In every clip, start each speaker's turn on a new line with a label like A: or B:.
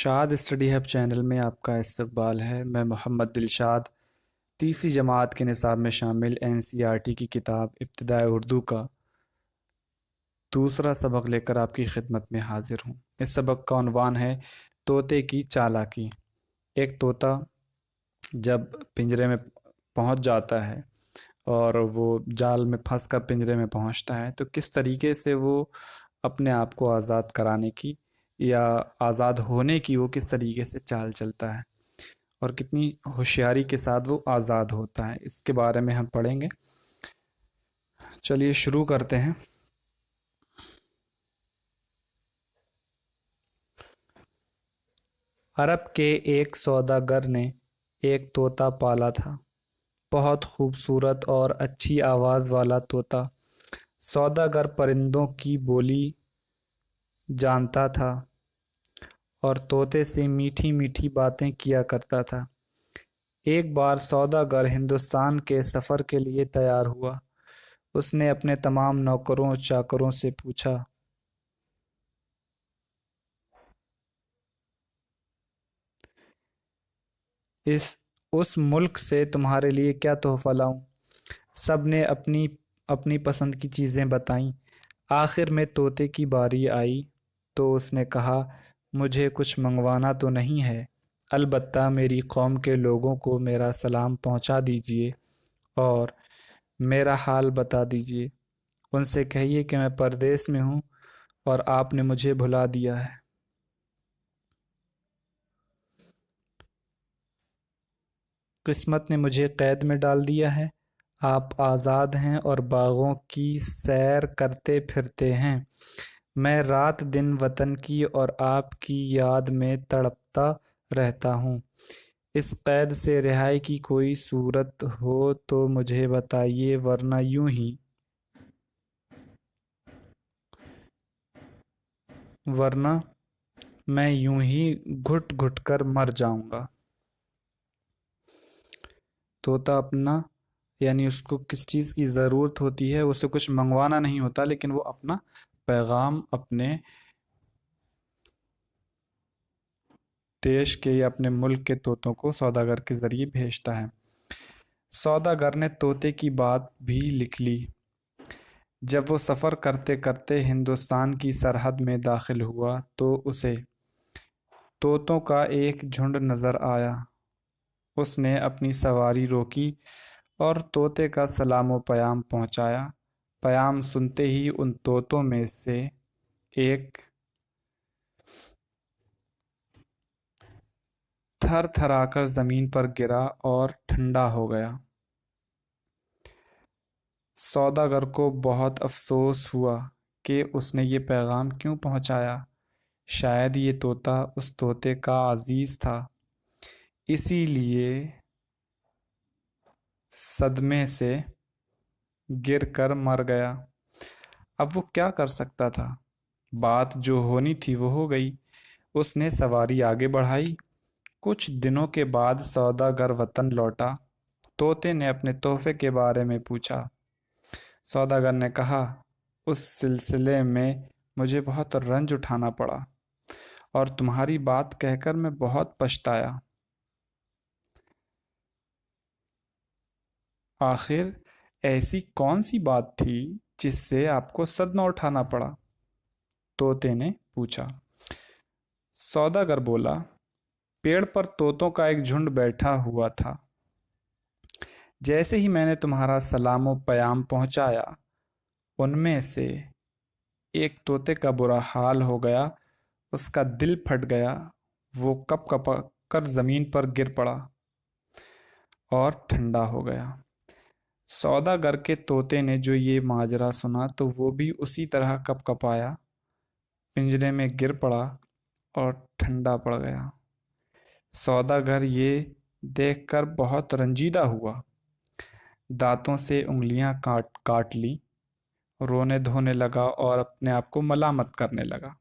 A: شاد study hub channel میں آپ کا استقبال ہے۔ میں محمد دلشاد تیسری جماعت کے نصاب میں شامل NCERT کی کتاب ابتدائے اردو کا دوسرا سبق لے کر آپ کی خدمت میں حاضر ہوں۔ اس سبق کا عنوان ہے طوطے کی چالاکی۔ ایک طوطا جب پنجرے میں پہنچ جاتا ہے اور وہ جال میں پھنس کر پنجرے میں پہنچتا ہے تو کس طریقے سے وہ اپنے آپ کو آزاد کرانے کی یا آزاد ہونے کی وہ کس طریقے سے چال چلتا ہے اور کتنی ہوشیاری کے ساتھ وہ آزاد ہوتا ہے، اس کے بارے میں ہم پڑھیں گے۔ چلیے شروع کرتے ہیں۔ عرب کے ایک سوداگر نے ایک طوطا پالا تھا، بہت خوبصورت اور اچھی آواز والا طوطا۔ سوداگر پرندوں کی بولی جانتا تھا اور طوطے سے میٹھی میٹھی باتیں کیا کرتا تھا۔ ایک بار سوداگر ہندوستان کے سفر کے لیے تیار ہوا۔ اس نے اپنے تمام نوکروں اور چاکروں سے پوچھا، اس ملک سے تمہارے لیے کیا تحفہ لاؤں؟ سب نے اپنی اپنی پسند کی چیزیں بتائیں۔ آخر میں طوطے کی باری آئی تو اس نے کہا، مجھے کچھ منگوانا تو نہیں ہے، البتہ میری قوم کے لوگوں کو میرا سلام پہنچا دیجیے اور میرا حال بتا دیجیے۔ ان سے کہیے کہ میں پردیس میں ہوں اور آپ نے مجھے بھلا دیا ہے۔ قسمت نے مجھے قید میں ڈال دیا ہے۔ آپ آزاد ہیں اور باغوں کی سیر کرتے پھرتے ہیں۔ میں رات دن وطن کی اور آپ کی یاد میں تڑپتا رہتا ہوں۔ اس قید سے رہائی کی کوئی صورت ہو تو مجھے بتائیے، ورنہ میں یوں ہی گھٹ گھٹ کر مر جاؤں گا۔ طوطا اپنا یعنی اس کو کس چیز کی ضرورت ہوتی ہے، اسے کچھ منگوانا نہیں ہوتا، لیکن وہ اپنا پیغام اپنے دیش کے یا اپنے ملک کے طوطوں کو سوداگر کے ذریعے بھیجتا ہے۔ سوداگر نے طوطے کی بات بھی لکھ لی۔ جب وہ سفر کرتے کرتے ہندوستان کی سرحد میں داخل ہوا تو اسے طوطوں کا ایک جھنڈ نظر آیا۔ اس نے اپنی سواری روکی اور طوطے کا سلام و پیام پہنچایا۔ پیام سنتے ہی ان طوطوں میں سے ایک تھر تھرا کر زمین پر گرا اور ٹھنڈا ہو گیا۔ سوداگر کو بہت افسوس ہوا کہ اس نے یہ پیغام کیوں پہنچایا۔ شاید یہ طوطا اس طوطے کا عزیز تھا، اسی لیے صدمے سے گر کر مر گیا۔ اب وہ کیا کر سکتا تھا؟ بات جو ہونی تھی وہ ہو گئی۔ اس نے سواری آگے بڑھائی۔ کچھ دنوں کے بعد سوداگر وطن لوٹا۔ طوطے نے اپنے تحفے کے بارے میں پوچھا۔ سوداگر نے کہا، اس سلسلے میں مجھے بہت رنج اٹھانا پڑا اور تمہاری بات کہہ کر میں بہت پچھتایا۔ آخر ایسی کون سی بات تھی جس سے آپ کو صدمہ اٹھانا پڑا؟ طوطے نے پوچھا۔ سوداگر بولا، پیڑ پر طوطوں کا ایک جھنڈ بیٹھا ہوا تھا۔ جیسے ہی میں نے تمہارا سلام و پیام پہنچایا، ان میں سے ایک طوطے کا برا حال ہو گیا، اس کا دل پھٹ گیا، وہ کپ کپ کر زمین پر گر پڑا اور ٹھنڈا ہو گیا۔ سوداگر کے طوطے نے جو یہ ماجرا سنا تو وہ بھی اسی طرح کپ کپایا، پنجرے میں گر پڑا اور ٹھنڈا پڑ گیا۔ سوداگر یہ دیکھ کر بہت رنجیدہ ہوا، دانتوں سے انگلیاں کاٹ لی، رونے دھونے لگا اور اپنے آپ کو ملامت کرنے لگا۔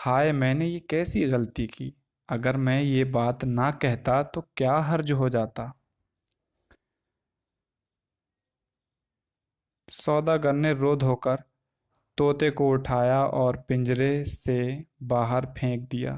A: ہائے، میں نے یہ کیسی غلطی کی؟ اگر میں یہ بات نہ کہتا تو کیا حرج ہو جاتا؟ سوداگر نے رو دھو کر طوطے کو اٹھایا اور پنجرے سے باہر پھینک دیا۔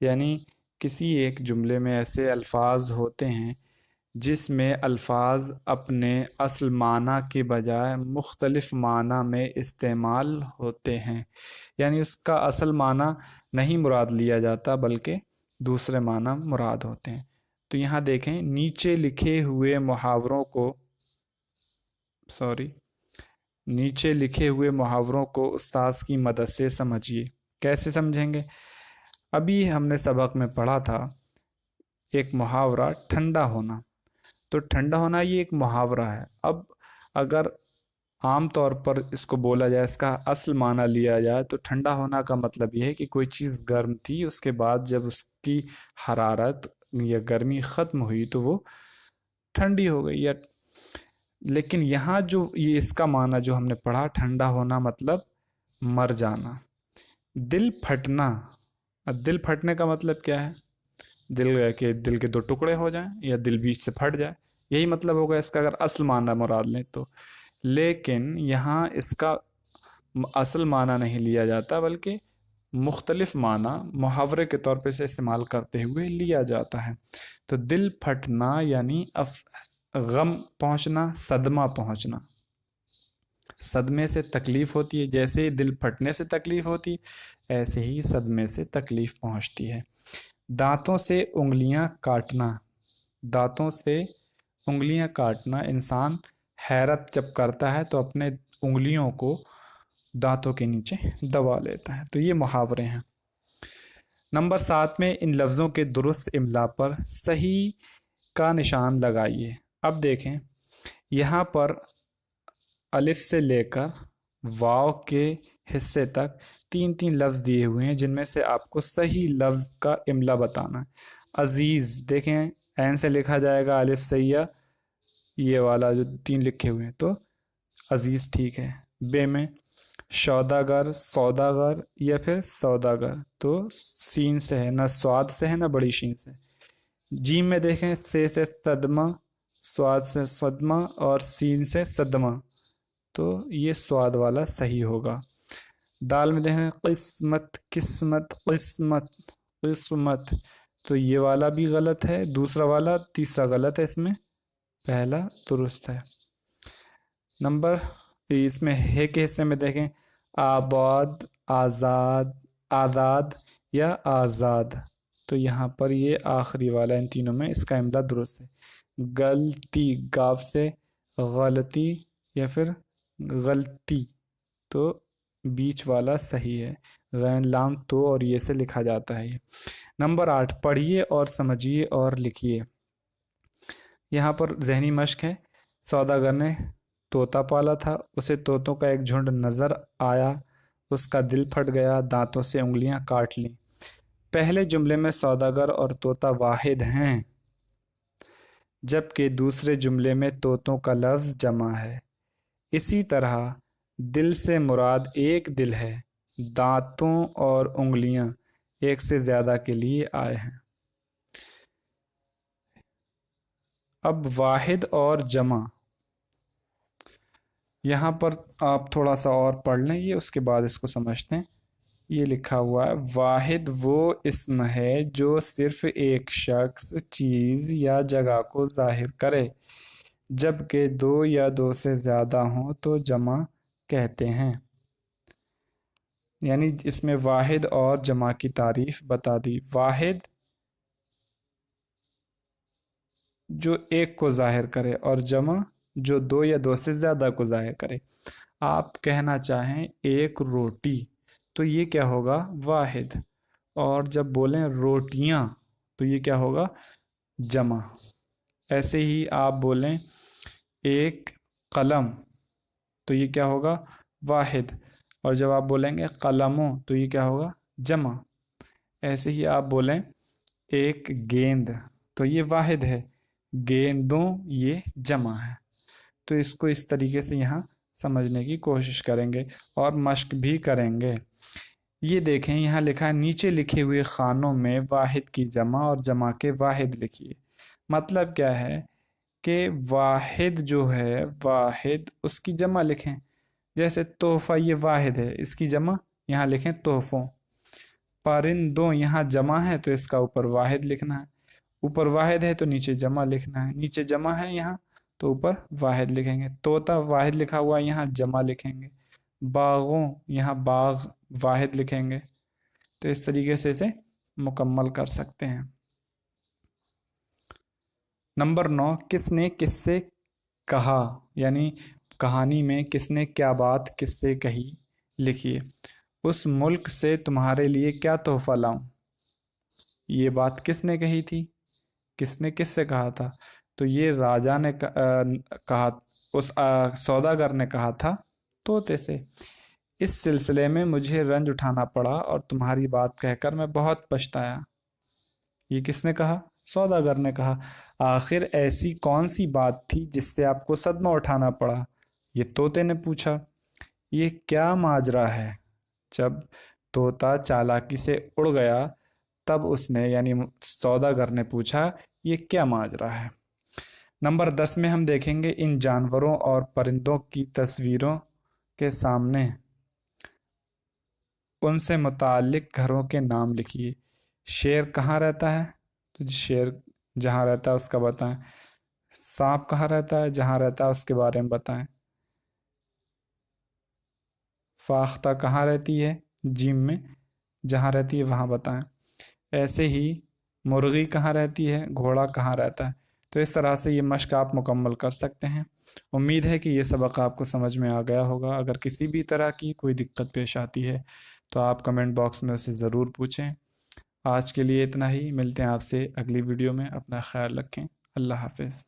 A: یعنی کسی ایک جملے میں ایسے الفاظ ہوتے ہیں جس میں الفاظ اپنے اصل معنی کے بجائے مختلف معنی میں استعمال ہوتے ہیں، یعنی اس کا اصل معنی نہیں مراد لیا جاتا بلکہ دوسرے معنی مراد ہوتے ہیں۔ تو یہاں دیکھیں نیچے لکھے ہوئے محاوروں کو استاذ کی مدد سے سمجھیے۔ کیسے سمجھیں گے؟ ابھی ہم نے سبق میں پڑھا تھا ایک محاورہ ٹھنڈا ہونا، تو ٹھنڈا ہونا یہ ایک محاورہ ہے۔ اب اگر عام طور پر اس کو بولا جائے، اس کا اصل معنی لیا جائے، تو ٹھنڈا ہونا کا مطلب یہ ہے کہ کوئی چیز گرم تھی، اس کے بعد جب اس کی حرارت یا گرمی ختم ہوئی تو وہ ٹھنڈی ہو گئی۔ لیکن یہاں جو یہ اس کا معنی جو ہم نے پڑھا، ٹھنڈا ہونا مطلب مر جانا۔ دل پھٹنا، دل پھٹنے کا مطلب کیا ہے؟ دل کے دو ٹکڑے ہو جائیں یا دل بیچ سے پھٹ جائے، یہی مطلب ہوگا اس کا اگر اصل معنی مراد لیں تو۔ لیکن یہاں اس کا اصل معنی نہیں لیا جاتا بلکہ مختلف معنی محاورے کے طور پہ سے استعمال کرتے ہوئے لیا جاتا ہے۔ تو دل پھٹنا یعنی غم پہنچنا، صدمہ پہنچنا۔ صدمے سے تکلیف ہوتی ہے، جیسے ہی دل پھٹنے سے تکلیف ہوتی ایسے ہی صدمے سے تکلیف پہنچتی ہے۔ دانتوں سے انگلیاں کاٹنا، دانتوں سے انگلیاں کاٹنا، انسان حیرت جب کرتا ہے تو اپنے انگلیوں کو دانتوں کے نیچے دبا لیتا ہے۔ تو یہ محاورے ہیں۔ نمبر 7 میں ان لفظوں کے درست املا پر صحیح کا نشان لگائیے۔ اب دیکھیں یہاں پر الف سے لے کر واو کے حصے تک 3 لفظ دیے ہوئے ہیں جن میں سے آپ کو صحیح لفظ کا املا بتانا ہے۔ عزیز، دیکھیں عین سے لکھا جائے گا، الف سے یا یہ والا جو 3 لکھے ہوئے ہیں، تو عزیز ٹھیک ہے۔ بے میں سوداگر، سوداگر یا پھر سوداگر، تو سین سے ہے، نہ سواد سے ہے نہ بڑی شین سے۔ جیم میں دیکھیں سے صدمہ، سواد سے صدمہ اور سین سے صدمہ، تو یہ سواد والا صحیح ہوگا۔ دال میں دیکھیں قسمت، قسمت، قسمت، قسمت، تو یہ والا بھی غلط ہے، دوسرا والا تیسرا غلط ہے، اس میں پہلا درست ہے۔ نمبر اس میں ہے کے حصے میں دیکھیں آباد، آزاد، آزاد یا آزاد، تو یہاں پر یہ آخری والا ان تینوں میں اس کا املا درست ہے۔ غلطی، گاف سے غلطی یا پھر غلطی، تو بیچ والا صحیح ہے، غین لام تو اور یہ سے لکھا جاتا ہے یہ۔ نمبر 8 پڑھیے اور سمجھیے اور لکھیے۔ یہاں پر ذہنی مشق ہے۔ سوداگر نے طوطا پالا تھا، اسے طوطوں کا ایک جھنڈ نظر آیا، اس کا دل پھٹ گیا، دانتوں سے انگلیاں کاٹ لیں۔ پہلے جملے میں سوداگر اور طوطا واحد ہیں، جبکہ دوسرے جملے میں طوطوں کا لفظ جمع ہے۔ اسی طرح دل سے مراد ایک دل ہے، دانتوں اور انگلیاں ایک سے زیادہ کے لیے آئے ہیں۔ اب واحد اور جمع، یہاں پر آپ تھوڑا سا اور پڑھ لیں یہ، اس کے بعد اس کو سمجھتے ہیں۔ یہ لکھا ہوا ہے واحد وہ اسم ہے جو صرف ایک شخص، چیز یا جگہ کو ظاہر کرے، جبکہ 2 یا 2 سے زیادہ ہوں تو جمع کہتے ہیں۔ یعنی اس میں واحد اور جمع کی تعریف بتا دی۔ واحد جو ایک کو ظاہر کرے اور جمع جو 2 یا 2 سے زیادہ کو ظاہر کرے۔ آپ کہنا چاہیں ایک روٹی تو یہ کیا ہوگا؟ واحد، اور جب بولیں روٹیاں تو یہ کیا ہوگا؟ جمع۔ ایسے ہی آپ بولیں ایک قلم تو یہ کیا ہوگا؟ واحد، اور جب آپ بولیں گے قلموں تو یہ کیا ہوگا؟ جمع۔ ایسے ہی آپ بولیں ایک گیند تو یہ واحد ہے، گیندوں یہ جمع ہے۔ تو اس کو اس طریقے سے یہاں سمجھنے کی کوشش کریں گے اور مشق بھی کریں گے۔ یہ دیکھیں یہاں لکھا ہے نیچے لکھے ہوئے خانوں میں واحد کی جمع اور جمع کے واحد لکھیے۔ مطلب کیا ہے کہ واحد جو ہے، واحد اس کی جمع لکھیں۔ جیسے تحفہ یہ واحد ہے، اس کی جمع یہاں لکھیں تحفوں۔ پرندوں یہاں جمع ہے تو اس کا اوپر واحد لکھنا ہے، اوپر واحد ہے تو نیچے جمع لکھنا ہے، نیچے جمع ہے یہاں تو اوپر واحد لکھیں گے، طوطا واحد لکھا ہوا ہے یہاں جمع لکھیں گے، باغوں یہاں باغ واحد لکھیں گے۔ تو اس طریقے سے اسے مکمل کر سکتے ہیں۔ نمبر 9، کس نے کس سے کہا، یعنی کہانی میں کس نے کیا بات کس سے کہی، لکھیے۔ اس ملک سے تمہارے لیے کیا تحفہ لاؤں، یہ بات کس نے کہی تھی، کس نے کس سے کہا تھا، تو یہ راجا نے کہا، اس سوداگر نے کہا تھا طوطے سے۔ اس سلسلے میں مجھے رنج اٹھانا پڑا اور تمہاری بات کہہ کر میں بہت پچھتایا، یہ کس نے کہا، سوداگر نے کہا۔ آخر ایسی کون سی بات تھی جس سے آپ کو صدمہ اٹھانا پڑا، یہ طوطے نے پوچھا۔ یہ کیا ماجرا ہے، جب طوطا چالاکی سے اڑ گیا تب اس نے یعنی سوداگر نے پوچھا یہ کیا ماجرا ہے۔ نمبر 10 میں ہم دیکھیں گے ان جانوروں اور پرندوں کی تصویروں کے سامنے ان سے متعلق گھروں کے نام لکھیے۔ شیر کہاں رہتا ہے، تو شیر جہاں رہتا ہے اس کا بتائیں۔ سانپ کہاں رہتا ہے، جہاں رہتا ہے اس کے بارے میں بتائیں۔ فاختہ کہاں رہتی ہے، جیم میں، جہاں رہتی ہے وہاں بتائیں۔ ایسے ہی مرغی کہاں رہتی ہے، گھوڑا کہاں رہتا ہے۔ تو اس طرح سے یہ مشق آپ مکمل کر سکتے ہیں۔ امید ہے کہ یہ سبق آپ کو سمجھ میں آ گیا ہوگا۔ اگر کسی بھی طرح کی کوئی دقت پیش آتی ہے تو آپ کمنٹ باکس میں اسے ضرور پوچھیں۔ آج کے لیے اتنا ہی، ملتے ہیں آپ سے اگلی ویڈیو میں، اپنا خیال رکھیں، اللہ حافظ۔